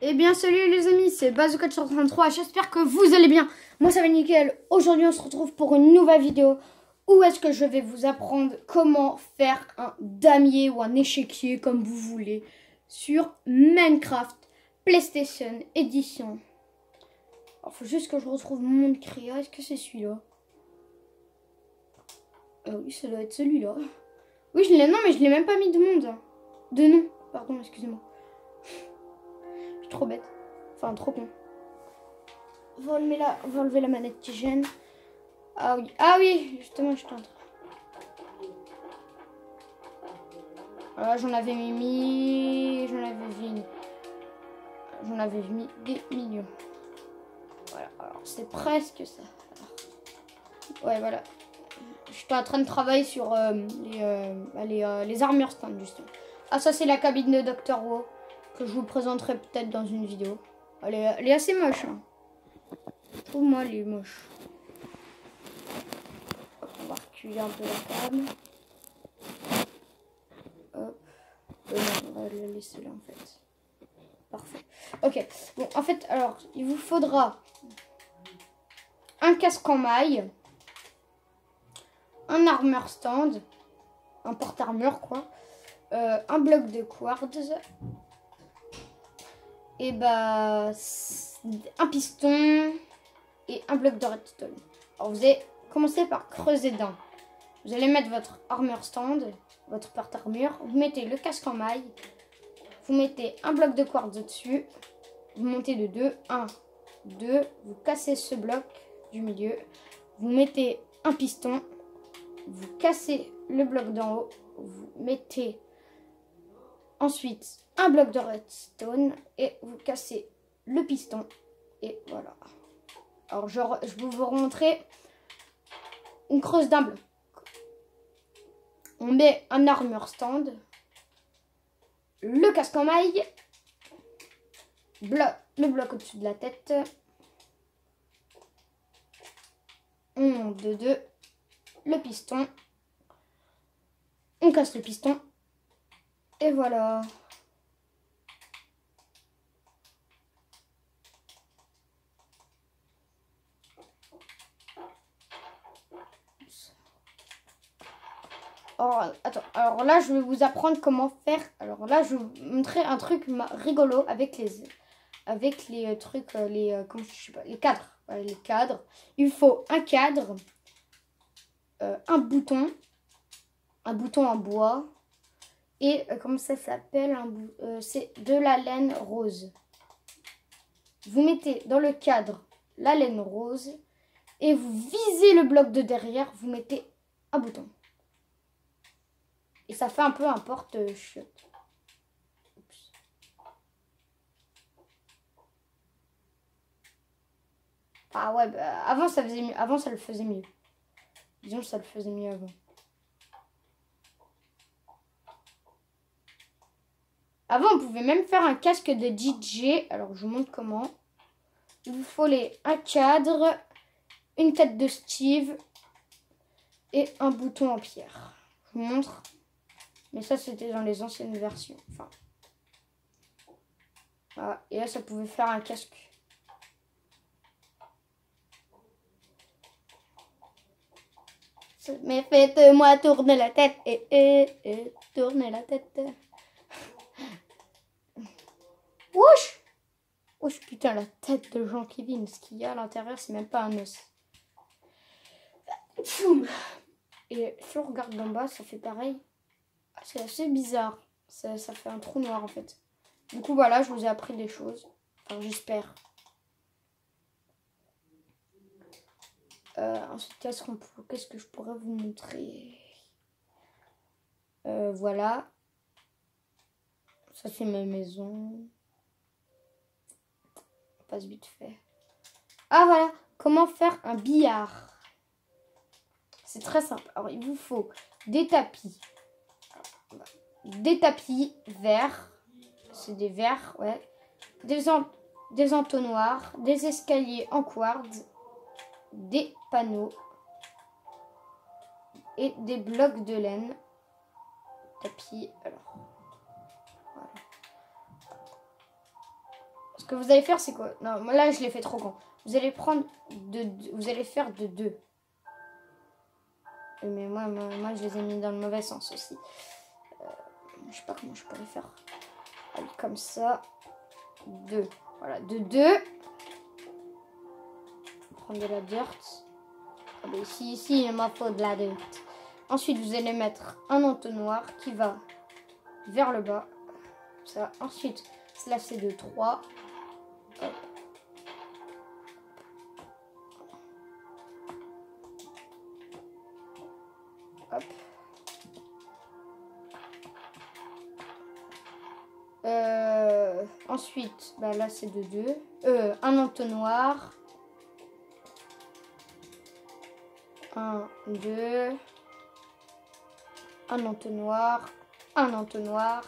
Eh bien salut les amis, c'est Bazooka433, j'espère que vous allez bien. Moi ça va nickel. Aujourd'hui on se retrouve pour une nouvelle vidéo où est-ce que je vais vous apprendre comment faire un damier ou un échiquier comme vous voulez sur Minecraft PlayStation Edition. Alors faut juste que je retrouve mon monde créa, est-ce que c'est celui-là? Oui, ça doit être celui-là. Oui je l'ai, non mais je l'ai même pas mis de monde. De nom, pardon, excusez-moi. Je suis trop bête. Enfin, trop con. On va enlever la manette qui gêne. Ah oui, justement, je tente. Voilà, j'en avais mis des millions. Voilà, alors c'est presque ça. Ouais, voilà. J'étais en train de travailler sur les armures stand, justement. Ah, ça, c'est la cabine de Dr. Who, que je vous présenterai peut-être dans une vidéo. Elle est assez moche. Hein. Pour moi, elle est moche. Hop, on va reculer un peu la table. Hop. Non, on va la laisser là, en fait. Parfait. Ok. Bon, en fait, alors, il vous faudra un casque en maille, un armor stand, un porte-armure, quoi, un bloc de quartz, et bah, un piston et un bloc de redstone. Alors, vous allez commencer par creuser d'un. Vous allez mettre votre armor stand, votre porte-armure, vous mettez le casque en maille, vous mettez un bloc de quartz dessus, vous montez de 2, 1, 2, vous cassez ce bloc du milieu, vous mettez un piston, vous cassez le bloc d'en haut, vous mettez ensuite un bloc de redstone et vous cassez le piston et voilà. Alors je vais vous remontrer. On creuse d'un bloc. On met un armor stand, le casque en maille, le bloc au-dessus de la tête. On monte de 2, le piston. On casse le piston. Et voilà. Alors, attends, alors là, je vais vous apprendre comment faire. Alors là, je vais vous montrer un truc rigolo avec les trucs, comment, je sais pas, les cadres. Voilà, les cadres. Il faut un cadre, un bouton en bois et comment ça s'appelle, c'est de la laine rose. Vous mettez dans le cadre la laine rose et vous visez le bloc de derrière, vous mettez un bouton. Et ça fait un peu un porte-chiotte. Ah ouais, bah, avant ça faisait mieux. Avant ça le faisait mieux. Disons que ça le faisait mieux avant. Avant on pouvait même faire un casque de DJ. Alors je vous montre comment. Il vous faut un cadre, une tête de Steve et un bouton en pierre. Je vous montre. Mais ça c'était dans les anciennes versions. Enfin. Voilà. Et là ça pouvait faire un casque. Mais faites-moi tourner la tête et tourner la tête. Wesh! Wesh, putain, la tête de Jean Kevin. Ce qu'il y a à l'intérieur, c'est même pas un os. Et si on regarde d'en bas, ça fait pareil. C'est assez bizarre. Ça fait un trou noir en fait. Du coup, voilà, je vous ai appris des choses. Enfin, j'espère. Ensuite, qu'est-ce que je pourrais vous montrer? Voilà. Ça, c'est ma maison. On passe vite fait. Ah, voilà. Comment faire un billard? C'est très simple. Alors, il vous faut des tapis. Des tapis verts. C'est des verts, ouais. Des entonnoirs. Des escaliers en quartz. Des panneaux et des blocs de laine. Tapis, alors voilà. Ce que vous allez faire, c'est quoi? Non, moi là, je l'ai fait trop grand. Vous allez prendre vous allez faire de 2. Mais moi, je les ai mis dans le mauvais sens aussi. Je sais pas comment je pourrais faire. Allez, comme ça. 2. Voilà, de 2. Prendre de la dirt. Ah ben ici, il m'en faut de la dirt. Ensuite, vous allez mettre un entonnoir qui va vers le bas. Ça. Ensuite, là, c'est de 3. Hop. Hop. Ensuite, bah là c'est de 2. Un entonnoir. 1, 2. Un entonnoir. Un entonnoir.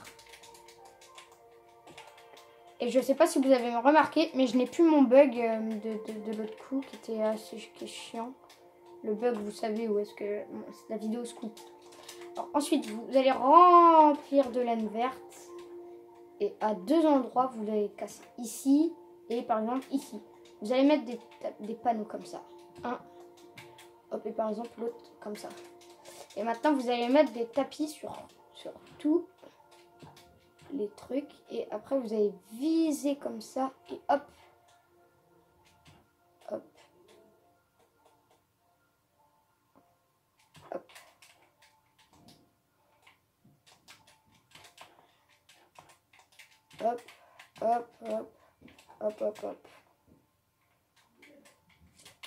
Et je sais pas si vous avez remarqué, mais je n'ai plus mon bug de l'autre coup qui était assez chiant. Le bug, vous savez où est-ce que la vidéo se coupe. Alors, ensuite, vous allez remplir de laine verte. Et à 2 endroits, vous allez casser ici et par exemple ici. Vous allez mettre des panneaux comme ça. Un. Hop, et par exemple l'autre comme ça. Et maintenant, vous allez mettre des tapis sur tous les trucs. Et après, vous allez viser comme ça. Et hop. Hop. Hop. Hop, hop, hop, hop, hop, hop.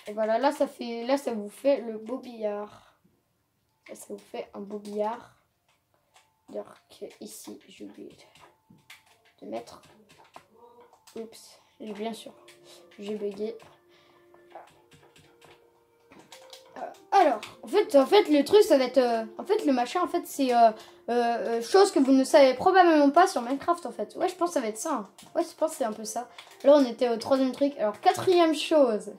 Et voilà, là ça vous fait le beau billard. Là, ça vous fait un beau billard. Donc ici, j'ai oublié de mettre. Oups, bien sûr, j'ai bugué. Alors, en fait, le truc, ça va être... en fait, le machin, en fait, c'est... chose que vous ne savez probablement pas sur Minecraft, en fait. Ouais, je pense que ça va être ça. Hein. Ouais, je pense que c'est un peu ça. Là, on était au 3e truc. Alors, 4e chose.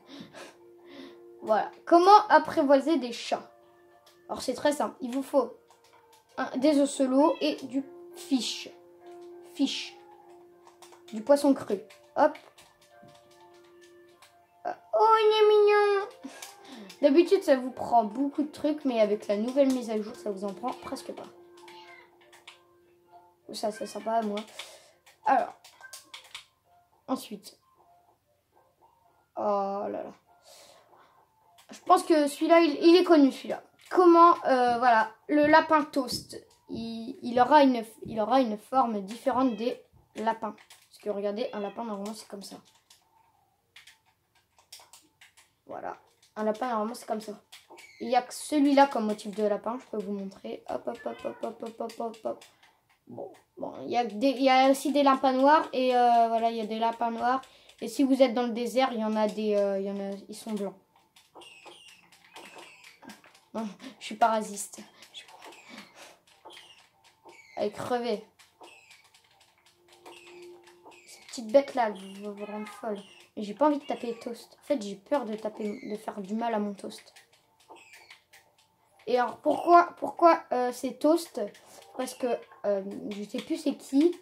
Voilà. Comment apprivoiser des chats? Alors, c'est très simple. Il vous faut des ocelots et du fish. Du poisson cru. Hop. Oh, il est mignon. D'habitude, ça vous prend beaucoup de trucs, mais avec la nouvelle mise à jour, ça vous en prend presque pas. Ça, c'est sympa à moi. Alors, ensuite. Oh là là. Je pense que celui-là, il est connu, celui-là. Comment, voilà, le lapin toast. Il aura une forme différente des lapins. Parce que regardez, un lapin, normalement, c'est comme ça. Voilà. Un lapin, normalement, c'est comme ça. Il n'y a que celui-là comme motif de lapin. Je peux vous montrer. Hop, hop, hop, hop, hop, hop, hop, hop, hop. Bon, il y a aussi des lapins noirs. Et voilà, il y a des lapins noirs. Et si vous êtes dans le désert, il y en a des... ils sont blancs. Non, je suis parasiste. Allez, crevez. Cette petite bête-là, vous vous rendre folle. Mais j'ai pas envie de taper toast. En fait, j'ai peur de faire du mal à mon toast. Et alors, pourquoi c'est toast? Parce que je sais plus c'est qui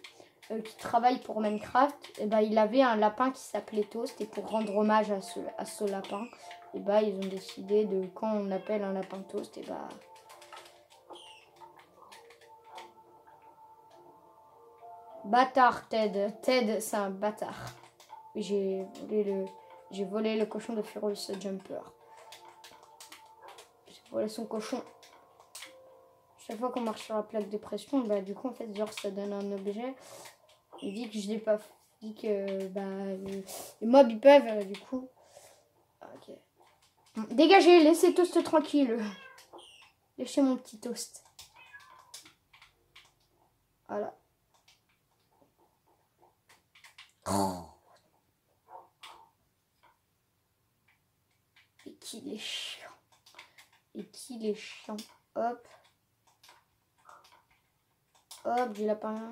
travaille pour Minecraft. Et ben, il avait un lapin qui s'appelait Toast. Et pour rendre hommage à ce lapin, et ben, ils ont décidé de, quand on appelle un lapin Toast, et ben... Bâtard Ted. Ted, c'est un bâtard. J'ai volé le cochon de Furious Jumper. J'ai volé son cochon. Chaque fois qu'on marche sur la plaque de pression, bah du coup en fait genre ça donne un objet. Il dit que je l'ai pas fait. Il dit que bah les mobs ils peuvent du coup. Ok. Dégagez, laissez Toast tranquille. Laissez mon petit Toast. Voilà. Oh. Et qu'il est chiant. Et qu'il est chiant. Hop. Hop, du lapin.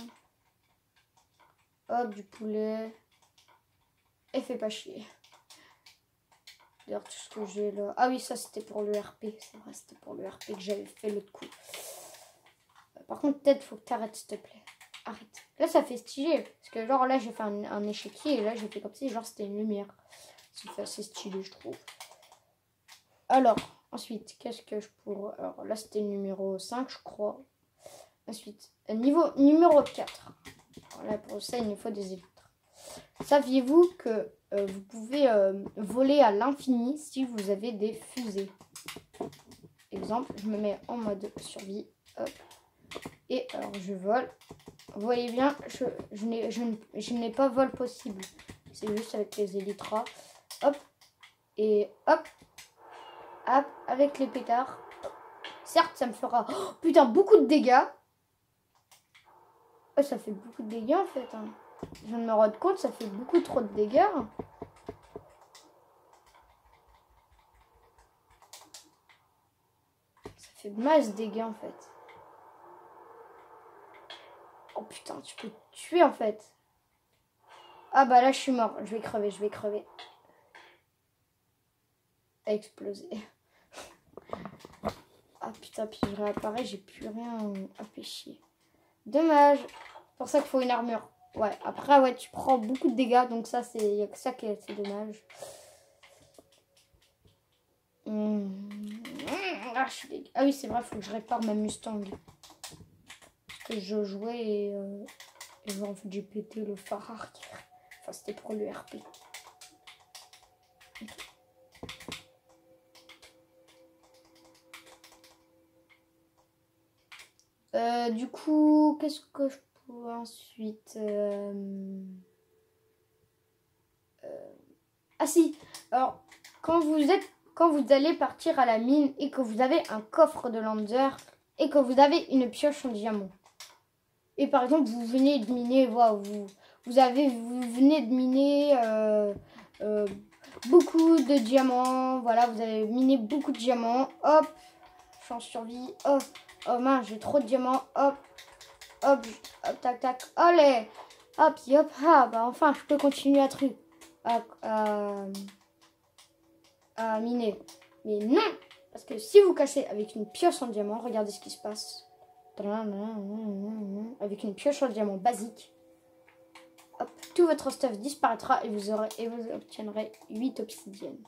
Hop, du poulet. Et fais pas chier. D'ailleurs, tout ce que j'ai là... Ah oui, ça c'était pour le RP. C'est vrai, c'était pour le RP que j'avais fait l'autre coup. Par contre, peut-être faut que t'arrêtes, s'il te plaît. arrête. Là, ça fait stylé. Parce que genre là, j'ai fait un échiquier et là, j'ai fait comme si genre c'était une lumière. Ça fait assez stylé, je trouve. Alors, ensuite, qu'est-ce que je pourrais... Alors là, c'était le numéro 5, je crois. Ensuite, niveau numéro 4. Alors là, pour ça, il nous faut des élytres. Saviez-vous que vous pouvez voler à l'infini si vous avez des fusées? Exemple, je me mets en mode survie. Hop. Et alors, je vole. Vous voyez bien, je n'ai pas vol possible. C'est juste avec les élytras. Hop. Et hop. Hop. Avec les pétards. Hop. Certes, ça me fera putain beaucoup de dégâts. Oh, ça fait beaucoup de dégâts en fait. Hein. Je viens de me rendre compte, ça fait beaucoup trop de dégâts. Ça fait masse de dégâts en fait. Oh putain, tu peux te tuer en fait. Ah bah là je suis mort, je vais crever, je vais crever. Exploser. Ah putain, puis je réapparais, j'ai plus rien à pêcher. Dommage. C'est pour ça qu'il faut une armure. Ouais, après ouais, tu prends beaucoup de dégâts, donc ça c'est, il y a que ça qui est, c'est dommage. Ah, ah oui, c'est vrai, il faut que je répare ma Mustang. Parce que je jouais et en fait j'ai pété le phare arrière. Enfin, c'était pour le RP. Du coup, qu'est-ce que je peux ensuite Ah si, alors quand vous allez partir à la mine et que vous avez un coffre de lander et que vous avez une pioche en diamant. Et par exemple, vous venez de miner, voilà, vous venez de miner beaucoup de diamants, voilà, vous avez miné beaucoup de diamants, hop, je suis en survie, hop, oh mince, j'ai trop de diamants, hop, hop, hop, tac, tac, allez, hop, hop, ah, bah enfin, je peux continuer à miner. Mais non, parce que si vous cassez avec une pioche en diamant, regardez ce qui se passe. Avec une pioche en diamant basique, hop, tout votre stuff disparaîtra et vous obtiendrez 8 obsidiennes.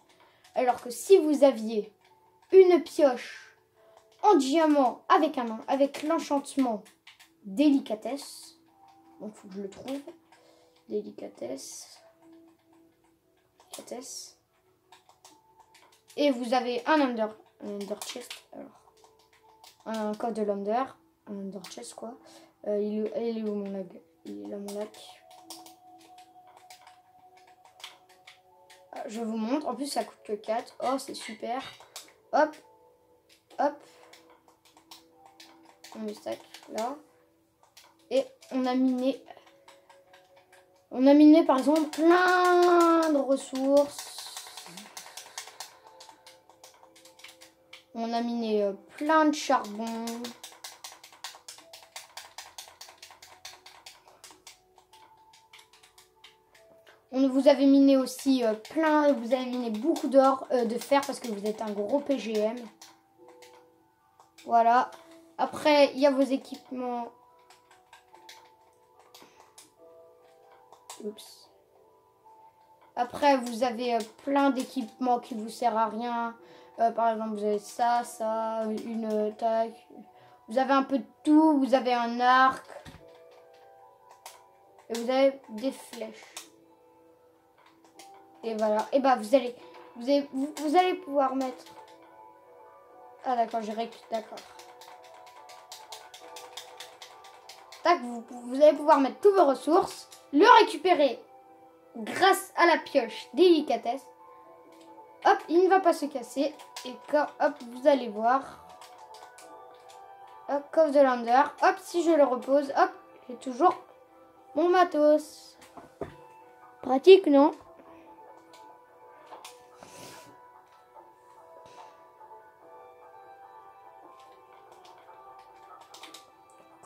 Alors que si vous aviez une pioche en diamant avec l'enchantement délicatesse, donc faut que je le trouve, délicatesse, et vous avez un under chest, alors un code de l'under, un under chest quoi. Il est où mon lag? Il est là mon lac. Je vous montre. En plus, ça coûte que 4. Oh, c'est super. Hop. Hop. On le stack là. Et on a miné. On a miné par exemple plein de ressources. On a miné plein de charbon. Vous avez miné aussi vous avez miné beaucoup d'or, de fer parce que vous êtes un gros PGM. Voilà. Après, il y a vos équipements. Oups. Après, vous avez plein d'équipements qui vous servent à rien. Par exemple, vous avez ça, une tac. Vous avez un peu de tout. Vous avez un arc. Et vous avez des flèches. Et voilà. Et bah vous allez pouvoir mettre. Ah d'accord, j'ai récupéré. D'accord. Tac, vous allez pouvoir mettre toutes vos ressources, le récupérer grâce à la pioche délicatesse. Hop, il ne va pas se casser. Et quand hop, vous allez voir. Hop, coffre de lander. Hop, si je le repose, hop, j'ai toujours mon matos. Pratique, non?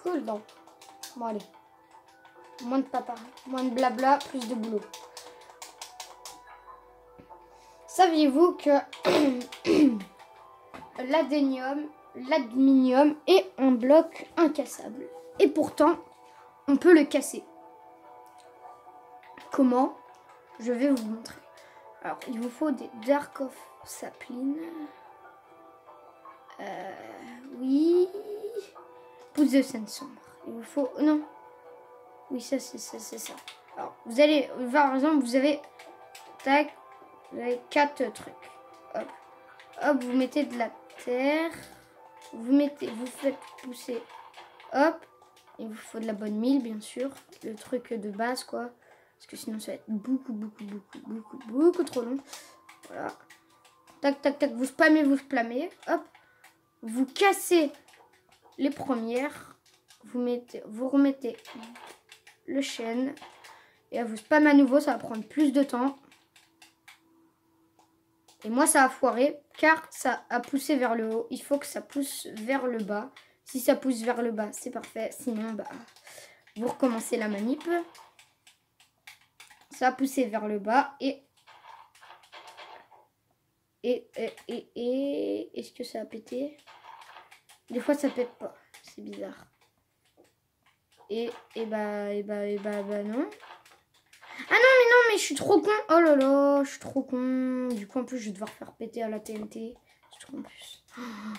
Cool, donc. Bon, allez. Moins de papa, moins de blabla, plus de boulot. Saviez-vous que l'adénium, l'adminium est un bloc incassable? Et pourtant, on peut le casser. Comment? Je vais vous montrer. Alors, il vous faut des Dark of Sapling. Oui. Pouce de scène sombre. Il vous faut... Non. Oui, ça, c'est ça. Alors, vous allez... Par exemple, vous avez... Tac. Vous avez 4 trucs. Hop. Hop, vous mettez de la terre. Vous faites pousser. Hop. Il vous faut de la bonne mille, bien sûr. Le truc de base, quoi. Parce que sinon, ça va être beaucoup trop long. Voilà. Tac, tac, tac. Vous spammez. Hop. Vous cassez les premières. Vous remettez le chêne. Et à vous spam à nouveau, ça va prendre plus de temps. Et moi, ça a foiré car ça a poussé vers le haut. Il faut que ça pousse vers le bas. Si ça pousse vers le bas, c'est parfait. Sinon, bah, vous recommencez la manip. Ça a poussé vers le bas et est-ce que ça a pété? Des fois, ça pète pas. C'est bizarre. Bah non. Ah non, mais je suis trop con. Oh là là, je suis trop con. Du coup, en plus, je vais devoir faire péter à la TNT.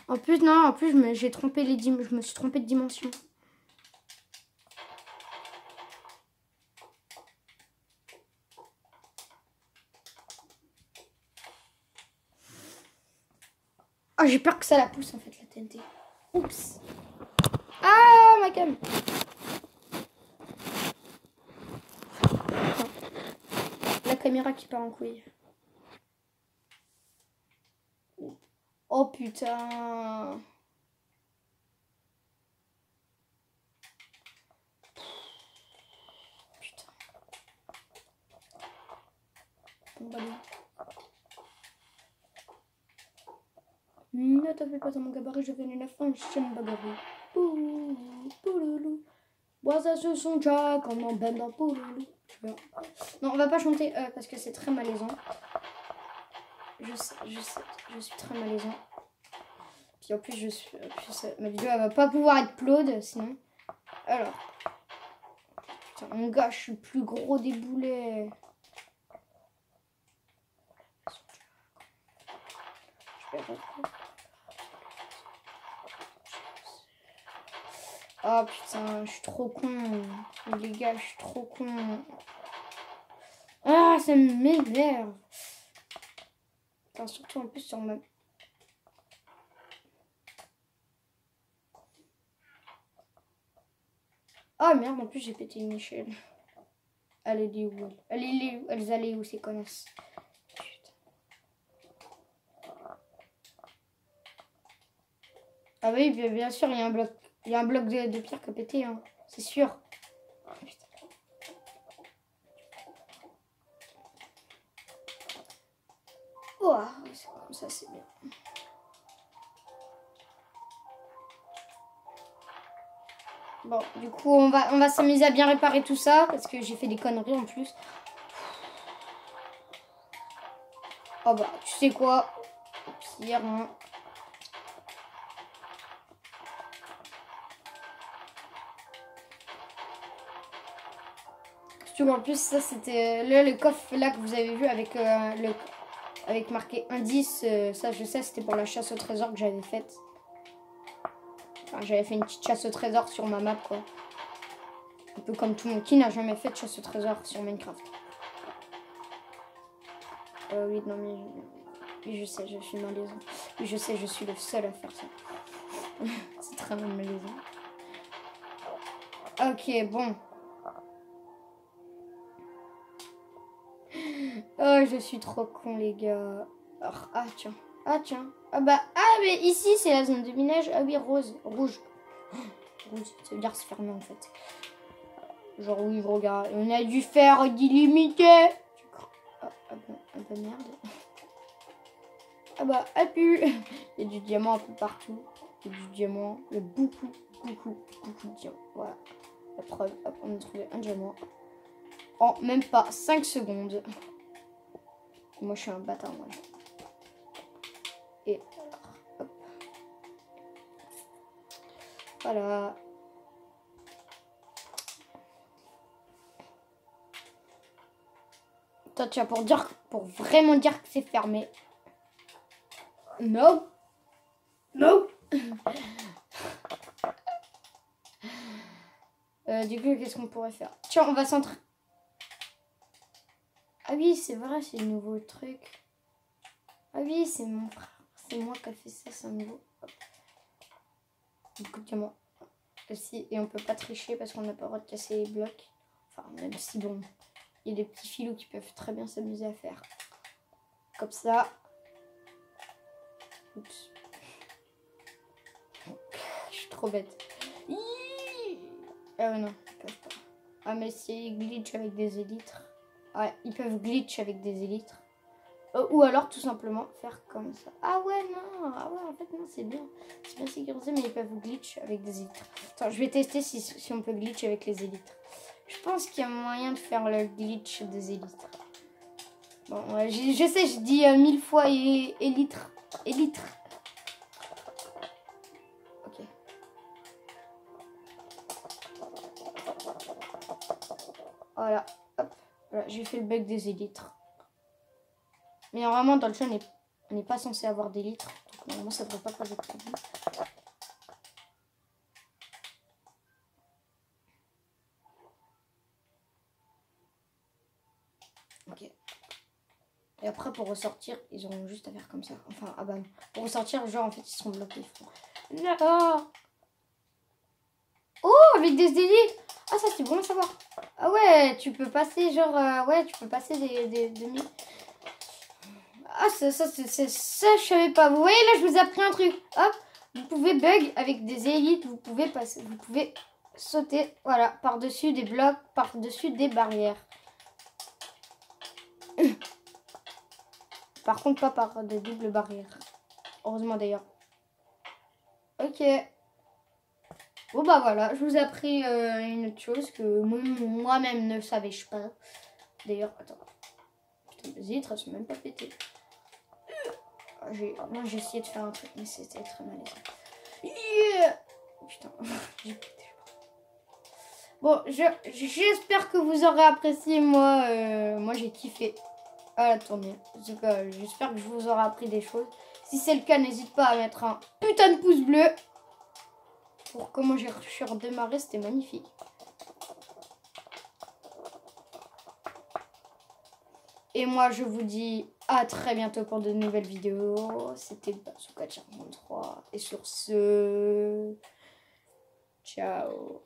En plus, non, j'ai trompé je me suis trompé de dimension. Ah, j'ai peur que ça la pousse, en fait, la TNT. Oups. Ah, ma cam. La caméra qui part en couille. Oh putain. Putain. Bon, bah, ne t'en pas dans mon gabarit, je viens de la fin, je tiens bagarre. Pouloulou. Bois ça sur son chat, comme en bande dans pouloulou. Non, on va pas chanter parce que c'est très malaisant. Je sais, je suis très malaisant. Puis en plus, ma vidéo elle va pas pouvoir être upload sinon. Alors. Putain, mon gars, je suis le plus gros des boulets. Oh putain, je suis trop con. Les gars, je suis trop con. Ah, ça m'énerve. Enfin, surtout en plus sur ma... Ah merde, en plus j'ai pété une échelle. Elle est où? Elles allaient où ces connasses? Putain. Ah oui, bien sûr, il y a un bloc. Il y a un bloc de pierre qui a pété, hein. C'est sûr. Putain. Oh, c'est comme ça, c'est bien. Bon, du coup, on va s'amuser à bien réparer tout ça parce que j'ai fait des conneries en plus. Oh bah, tu sais quoi? Au pire, hein. En plus, ça c'était le coffre là que vous avez vu avec avec marqué indice. Ça, je sais, c'était pour la chasse au trésor que j'avais faite. Enfin, j'avais fait une petite chasse au trésor sur ma map, quoi. Un peu comme tout le monde. Qui n'a jamais fait de chasse au trésor sur Minecraft? Oui, non, mais oui, je sais, je suis malaisant. Oui, je sais, je suis le seul à faire ça. C'est très malaisant. Ok, bon. Oh, je suis trop con, les gars. Alors, ah, tiens. Ah, tiens. Ah, bah, ah, mais ici, c'est la zone de minage. Ah oui, rouge. Rouge, ça veut dire se fermer, en fait. Genre, oui, je regarde. On a dû faire d'illimité. Ah, bah, merde. Ah, bah, ah, pu. Il y a du diamant un peu partout. Il y a du diamant. Il y a beaucoup de diamants. Voilà. La preuve. Hop, on a trouvé un diamant. En même pas 5 secondes. Moi, je suis un bâtard, moi. Et hop. Voilà. Toi, tu vas pour vraiment dire que c'est fermé. No. No. Du coup, qu'est-ce qu'on pourrait faire? Tiens, on va s'entraîner. Ah oui, c'est vrai, c'est le nouveau truc. Ah oui, c'est mon frère. C'est moi qui a fait ça, c'est un nouveau. Hop. Du coup, diamant. Aussi, et on peut pas tricher parce qu'on n'a pas le droit de casser les blocs. Enfin, même si bon, il y a des petits filous qui peuvent très bien s'amuser à faire. Comme ça. Oups. Je suis trop bête. Ah non, ils peuvent pas. Ah mais si ils glitch avec des élytres. Ouais, ils peuvent glitch avec des élytres. Ou alors tout simplement faire comme ça. Ah ouais, non. Ah ouais, en fait, non, c'est bien. C'est bien sécurisé, mais ils peuvent glitch avec des élytres. Attends, je vais tester si on peut glitch avec les élytres. Je pense qu'il y a moyen de faire le glitch des élytres. Bon, ouais, je sais, je dis 1000 fois élytres. Élytres. Ok. Voilà. Hop. Voilà, j'ai fait le bug des élytres. Mais normalement, dans le jeu, on n'est pas censé avoir d'élytres. Donc normalement, ça ne devrait pas poser de problème. Ok. Et après, pour ressortir, ils auront juste à faire comme ça. Enfin, ah bah, pour ressortir, genre, en fait, ils seront bloqués. D'accord. Oh, avec des élytres. Ah, ça, c'est bon à savoir. Ah ouais, tu peux passer, genre, ouais, tu peux passer des demi. Ah, ça, je savais pas. Vous voyez, là, je vous ai appris un truc. Hop, vous pouvez bug avec des élites. Vous pouvez passer, vous pouvez sauter, voilà, par-dessus des blocs, par-dessus des barrières. Par contre, pas par des doubles barrières. Heureusement, d'ailleurs. Ok. Bon, bah voilà, je vous ai appris une autre chose que moi-même ne savais pas. D'ailleurs, attends. Putain, les élytres, elles sont même pas pétées. Moi j'ai essayé de faire un truc mais c'était très malaisant. Yeah. Putain, j'ai pété. Bon, j'espère que vous aurez apprécié. Moi j'ai kiffé à la tournée. J'espère que je vous aurai appris des choses. Si c'est le cas, n'hésite pas à mettre un putain de pouce bleu. Pour comment je suis redémarré, c'était magnifique. Et moi, je vous dis à très bientôt pour de nouvelles vidéos. C'était Bazooka 43. Et sur ce, ciao.